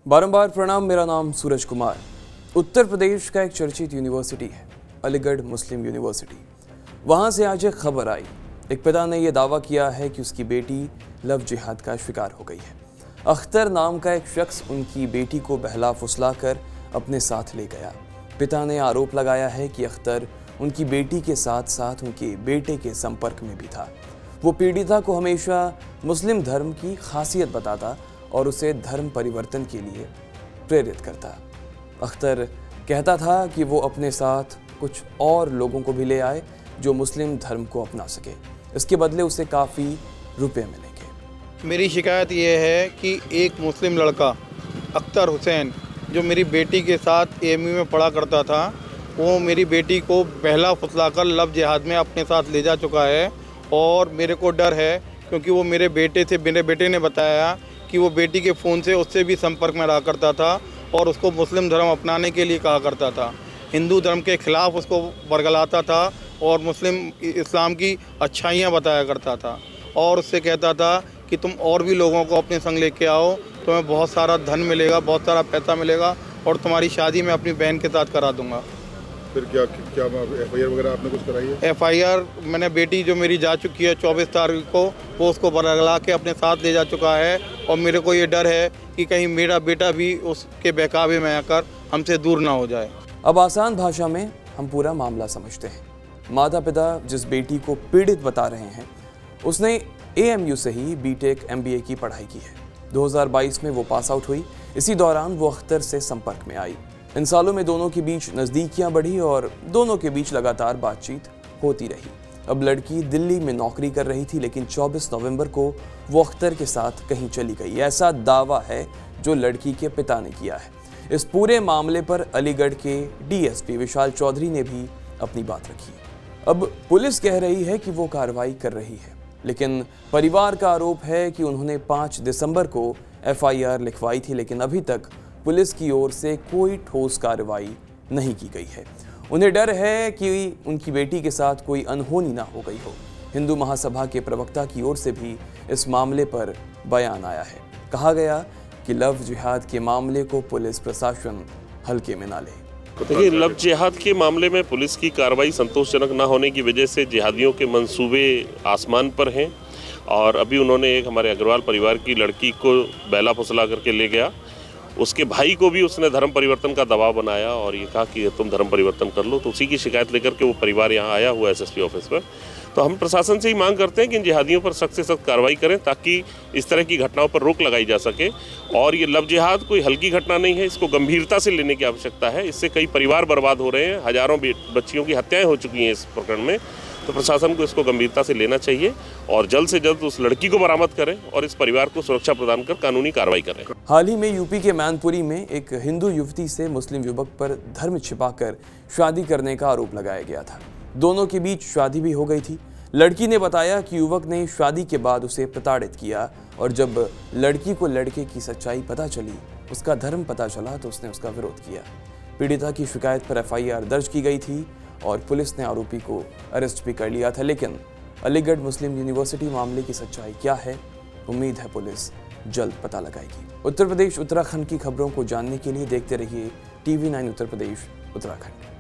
बारंबार प्रणाम। मेरा नाम सूरज कुमार। उत्तर प्रदेश का एक चर्चित यूनिवर्सिटी है अलीगढ़ मुस्लिम यूनिवर्सिटी। वहां से आज एक खबर आई। एक पिता ने यह दावा किया है कि उसकी बेटी लव जिहाद का शिकार हो गई है। अख्तर नाम का एक शख्स उनकी बेटी को बहला फुसला कर अपने साथ ले गया। पिता ने आरोप लगाया है कि अख्तर उनकी बेटी के साथ साथ उनके बेटे के संपर्क में भी था। वो पीड़िता को हमेशा मुस्लिम धर्म की खासियत बताता और उसे धर्म परिवर्तन के लिए प्रेरित करता। अख्तर कहता था कि वो अपने साथ कुछ और लोगों को भी ले आए जो मुस्लिम धर्म को अपना सके। इसके बदले उसे काफ़ी रुपए मिलेंगे। मेरी शिकायत ये है कि एक मुस्लिम लड़का अख्तर हुसैन जो मेरी बेटी के साथ एएमयू में पढ़ा करता था, वो मेरी बेटी को बहला फुसला कर लव जिहाद में अपने साथ ले जा चुका है। और मेरे को डर है क्योंकि वो मेरे बेटे ने बताया कि वो बेटी के फ़ोन से उससे भी संपर्क में रहा करता था और उसको मुस्लिम धर्म अपनाने के लिए कहा करता था। हिंदू धर्म के ख़िलाफ़ उसको बरगलाता था और मुस्लिम इस्लाम की अच्छाइयाँ बताया करता था और उससे कहता था कि तुम और भी लोगों को अपने संग लेके आओ, तुम्हें बहुत सारा धन मिलेगा, बहुत सारा पैसा मिलेगा और तुम्हारी शादी मैं अपनी बहन के साथ करा दूँगा। फिर क्या एफआईआर वगैरह आपने कुछ कराई है? एफआईआर मैंने बेटी जो मेरी जा चुकी है 24 तारीख को, वो उसको बरगला के अपने साथ ले जा चुका है और मेरे को ये डर है कि कहीं मेरा बेटा भी उसके बहकावे में आकर हमसे दूर ना हो जाए। अब आसान भाषा में हम पूरा मामला समझते हैं। माता पिता जिस बेटी को पीड़ित बता रहे हैं उसने एएमयू से ही बीटेक एमबीए की पढ़ाई की है। 2022 में वो पास आउट हुई। इसी दौरान वो अख्तर से संपर्क में आई। इन सालों में दोनों के बीच नज़दीकियां बढ़ी और दोनों के बीच लगातार बातचीत होती रही। अब लड़की दिल्ली में नौकरी कर रही थी, लेकिन 24 नवंबर को वो अख्तर के साथ कहीं चली गई। ऐसा दावा है जो लड़की के पिता ने किया है। इस पूरे मामले पर अलीगढ़ के डीएसपी विशाल चौधरी ने भी अपनी बात रखी। अब पुलिस कह रही है कि वो कार्रवाई कर रही है, लेकिन परिवार का आरोप है कि उन्होंने 5 दिसंबर को एफआईआर लिखवाई थी, लेकिन अभी तक पुलिस की ओर से कोई ठोस कार्रवाई नहीं की गई है। उन्हें डर है कि उनकी बेटी के साथ कोई अनहोनी ना हो गई हो। हिंदू महासभा के प्रवक्ता की ओर से भी इस मामले पर बयान आया है। कहा गया कि लव जिहाद के मामले को पुलिस प्रशासन हल्के में ना ले। देखिए, लव जिहाद के मामले में पुलिस की कार्रवाई संतोषजनक न होने की वजह से जिहादियों के मंसूबे आसमान पर हैं और अभी उन्होंने एक हमारे अग्रवाल परिवार की लड़की को बहला फुसला करके ले गया। उसके भाई को भी उसने धर्म परिवर्तन का दबाव बनाया और ये कहा कि तुम धर्म परिवर्तन कर लो। तो उसी की शिकायत लेकर के वो परिवार यहाँ आया हुआ है एसएसपी ऑफिस पर। तो हम प्रशासन से ही मांग करते हैं कि इन जिहादियों पर सख्त से सख्त कार्रवाई करें ताकि इस तरह की घटनाओं पर रोक लगाई जा सके। और ये लव जिहाद कोई हल्की घटना नहीं है, इसको गंभीरता से लेने की आवश्यकता है। इससे कई परिवार बर्बाद हो रहे हैं, हजारों बच्चियों की हत्याएँ हो चुकी हैं इस प्रकरण में। तो प्रशासन को इसको गंभीरता से लेना चाहिए और जल्द से जल्द उस लड़की को बरामद करें और इस परिवार को सुरक्षा प्रदान कर कानूनी कार्रवाई करें। हाल ही में यूपी के मैनपुरी में एक हिंदू युवती से मुस्लिम युवक पर धर्म छिपाकर शादी करने का आरोप लगाया गया था। दोनों के बीच शादी भी हो गई थी। लड़की ने बताया कि युवक ने शादी के बाद उसे प्रताड़ित किया और जब लड़की को लड़के की सच्चाई पता चली, उसका धर्म पता चला, तो उसने उसका विरोध किया। पीड़िता की शिकायत पर एफआईआर दर्ज की गई थी और पुलिस ने आरोपी को अरेस्ट भी कर लिया था। लेकिन अलीगढ़ मुस्लिम यूनिवर्सिटी मामले की सच्चाई क्या है, उम्मीद है पुलिस जल्द पता लगाएगी। उत्तर प्रदेश उत्तराखंड की खबरों को जानने के लिए देखते रहिए TV9 उत्तर प्रदेश उत्तराखंड।